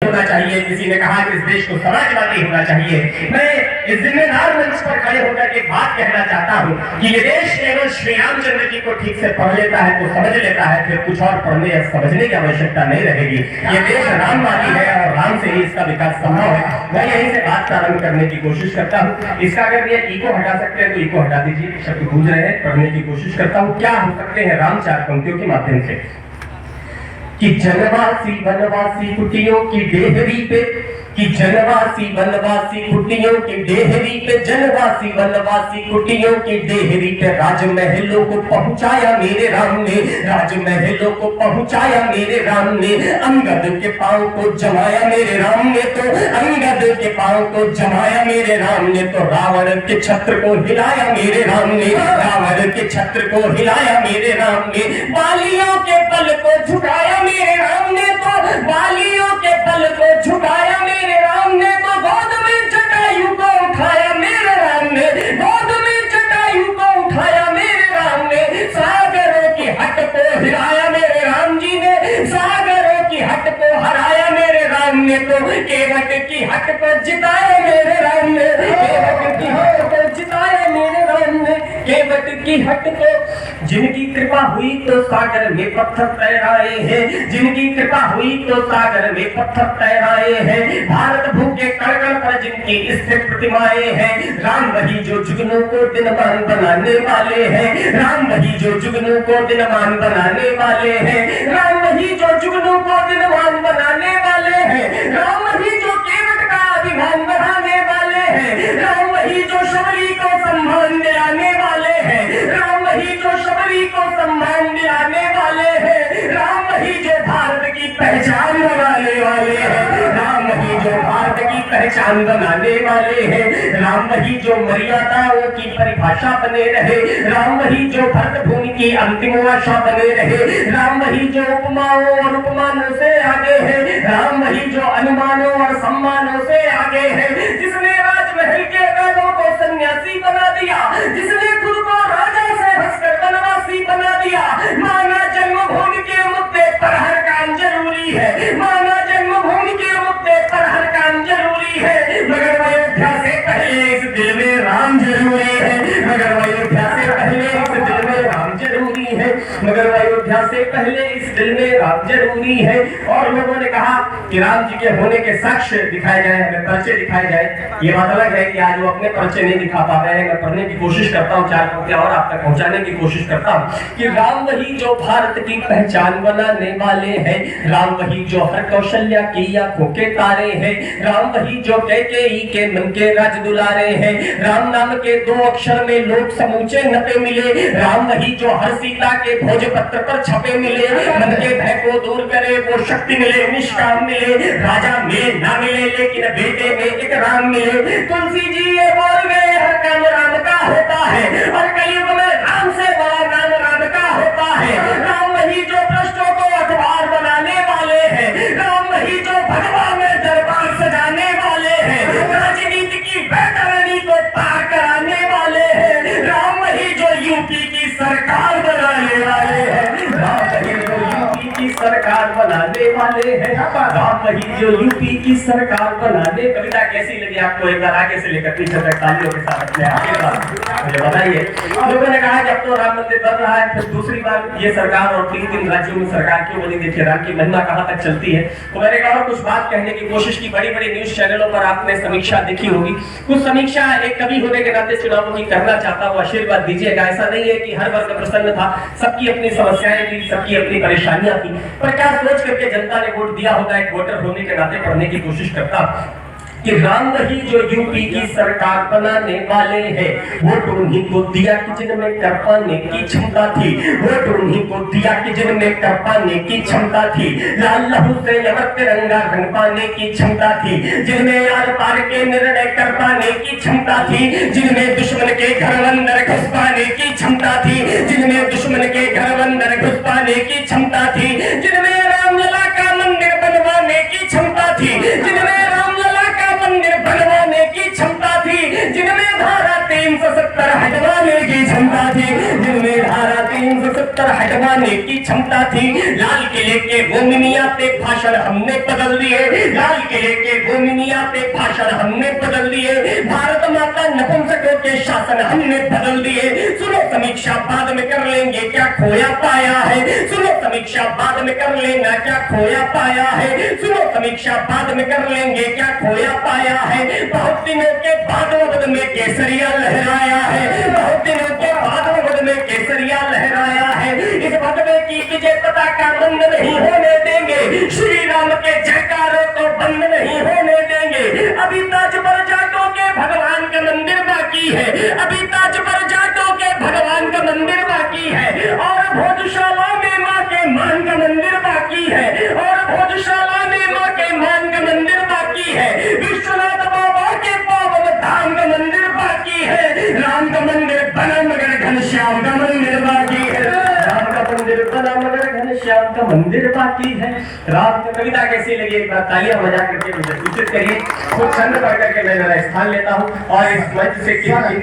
होना चाहिए, किसी ने कहा कि इस देश को समाजवादी होना चाहिए। मैं इस जिम्मेदार मंच पर खड़े होकर एक बात कहना चाहता हूँ कि ये देश केवल श्री रामचंद्र जी को ठीक से पढ़ लेता है तो समझ लेता है, फिर कुछ और पढ़ने या समझने की आवश्यकता नहीं रहेगी। ये देश रामवादी है और राम से ही इसका विकास संभव है। मैं यहीं से बात प्रारंभ करने की कोशिश करता हूँ। इसका अगर ये इको हटा सकते हैं तो इको हटा दीजिए, शब्द गूंज रहे हैं, पढ़ने की कोशिश करता हूँ। क्या हो सकते हैं राम चार पंक्तियों के माध्यम से कि जनवासी वनवासी कुटियों की डेहरी पे, कि जनवासी वनवासी कुटियों की डेहरी पे, जनवासी वनवासी कुटियों की डेहरी पे राजमहलों को पहुंचाया मेरे राम ने, राजमहलों को पहुंचाया मेरे राम ने, अंगद के पांव को जमाया मेरे राम ने, तो अंगद के पांव को जमाया मेरे राम ने, तो रावण के छत्र को हिलाया मेरे राम ने, रावण के छत्र को हिलाया मेरे राम ने, बालियों के बल को झुकाया मेरे राम ने, तो बालियों के बल को झुकाया मेरे राम ने, तो गोद में जटायु को उठाया मेरे राम ने, गोद में जटायु को उठाया मेरे राम ने, सागरों की हट को हिलाया मेरे राम जी ने, सागरों की हट को हराया मेरे राम ने, तो केवट की हट को जिताया मेरे राम ने, केवट की हट को जिताया मेरे राम ने, केवट की हट को। जिनकी कृपा हुई तो सागर में पत्थर तैराए हैं, जिनकी कृपा हुई तो सागर में पत्थर तैराए हैं, भारत भूखे कण-कण पर जिनकी स्थिर प्रतिमाएं हैं, राम वही जो जुगनों को दिनमान बनाने वाले हैं, राम वही जो जुगनों को दिनमान बनाने वाले हैं, राम वही जो जुगनों को दिनमान बनाने वाले हैं, राम वही जो केवट का अभिमान बढ़ाने वाले हैं, राम वही जो शबरी को सम्मान दिलाने वाले हैं, राम वही जो शबरी को सम्मान दिलाने वाले हैं, राम वही जो भारत की पहचान बनाने वाले हैं, राम वही जो भारत की पहचान बनाने वाले हैं, राम वही जो मर्यादाओं की परिभाषा बने रहे, राम वही जो भरत भूमि की अंतिम आशा बने रहे, राम वही जो उपमाओं और उपमानों से आगे है, राम वही जो अनुमानों और सम्मानों से आगे है, जिसने राजमहल के बैलों को सन्यासी बना दिया, जिसने खुद को राजा से हंसकर वनवासी बना दिया, माना जन्मभूमि के मुद्दे पर हर काम जरूरी है, माना जन्मभूमि के मुद्दे पर हर काम जरूरी है, मगर अयोध्या से पहले इस दिल में राम जरूरी है, मगर अयोध्या से पहले इस दिल में राम जरूरी है, मगर अयोध्या से पहले इस दिल में राम जरूरी है। और लोगों ने कहा कि राम जी के होने के साक्ष्य दिखाए जाए, हमें परिचय दिखाए जाए। ये बात अलग है कि आज वो अपने परिचय नहीं दिखा पा रहे हैं। मैं पढ़ने की कोशिश करता हूँ, चार पंक्तियां और आप तक पहुंचाने की कोशिश करता हूँ कि राम वही जो भारत की पहचान बनाने वाले हैं, राम वही जो हर कौशल्या की आंखों के तारे हैं, राम वही जो कैकेयी के मन के राज दुलारे हैं, राम नाम के दो अक्षर में लोग समूचे नपे मिले, राम वही जो हर सीता के भोजपत्र पर छपे मिले, मन के भय को दूर करे वो शक्ति मिले, निष्काम मिले, राजा मिले ना मिले लेकिन बेटे में एक राम मिले। तुलसी जी ये बोल गए हर काम राम का होता है, और कलयुग में राम से बड़ा नाम राम का होता है। राम वही जो भ्रष्टों को अखबार बनाने वाले हैं, राम वही जो भगवा में दरबार सजाने वाले हैं, राजनीति की बैतरणी को पार कराने वाले हैं, राम वही जो यूपी की सरकार बनाने वाले हैं, राम वही जो यूपी की सरकार बनाने वाले हैं, राम वही जो यूपी की सरकार बनाने। कविता कैसी लगी आपको? एक बार आगे से लेकर पीछे तक तालियों के साथ अपने आगे मुझे बताइए। लोगों ने कहा कि अब तो राम मंदिर बन रहा है, फिर दूसरी बार ये सरकार और 3 राज्यों में सरकार क्यों बनी, देखिए राम की महिमा कहां तक चलती है। तो मैंने कहा कुछ बात कहने की कोशिश की। बड़ी बड़ी न्यूज चैनलों पर आपने समीक्षा देखी होगी, कुछ समीक्षा एक कवि होने के नाते चुनावों की करना चाहता हूँ, आशीर्वाद दीजिएगा। ऐसा नहीं है कि हर वर्ग प्रसन्न था, सबकी अपनी समस्याएं थी, सबकी अपनी परेशानियां थी, पर क्या सोच करके जनता ने वोट दिया होगा, एक वोटर होने के नाते पढ़ने की कोशिश करता कि राम वही जो यूपी की सरकार बनाने वाले हैं, वोट उन्हीं को दिया कि जिनमें कर पाने की क्षमता थी, वोट उन्हीं को दिया कि जिनमें कर पाने की क्षमता थी, लाल लहू से अमर तिरंगा रंग पाने की क्षमता थी, जिनमें आर पार के निर्णय कर पाने की क्षमता थी, जिनमें दुश्मन के घर अंदर घुस पाने की क्षमता थी, जिनमें दुश्मन के घर अंदर घुस पाने की क्षमता थी, जिनमें रामलला का मंदिर बनवाने की क्षमता थी, जिनमें मंदिर बनवाने की क्षमता थी, जिनमें धारा 370 हटवाने की क्षमता थी, जिनमें धारा 370 हटवाने की क्षमता थी। लाल किले के गोमिनियाते भाषण हमने बदल दिए, लाल किले के गोमिनियाते भाषण हमने बदल दिए। भारत माता नपुंसकों के शासन हमने बदल दिए। सुनो समीक्षा बाद में कर लेंगे क्या खोया पाया है, सुनो समीक्षा बाद में कर लेना क्या खोया पाया है, सुनो समीक्षा बाद में कर लेंगे क्या खोया पाया है। बहुत दिनों के बाद वक्त में केसरिया लहराया है, बहुत दिनों के बाद वक्त में केसरिया लहराया है। इस भगवे की विजय पताका बंद नहीं होने देंगे, श्री राम के जयकारों को बंद नहीं होने देंगे। अभी ताज पर जाटों के भगवान का मंदिर बाकी है, अभी ताज पर जाटों के भगवान का मंदिर बाकी है, और भोजशाला में माँ के मान का मंदिर बाकी है, और भोजशाला में माँ के मान का मंदिर बाकी है। विश्वनाथ बाबा के पावन धाम का मंदिर बाकी है। राम का मंदिर बना मगर घनश्याम का मंदिर बाकी है, राम का मंदिर बना मगर घनश्याम का मंदिर बाकी है। राम की कविता कैसी लगी एक बार तालियां बजा करके मुझे सूचित करिए। खुद छंद पढ़ करके मैं मेरा स्थान लेता हूँ और इस मंच से किसी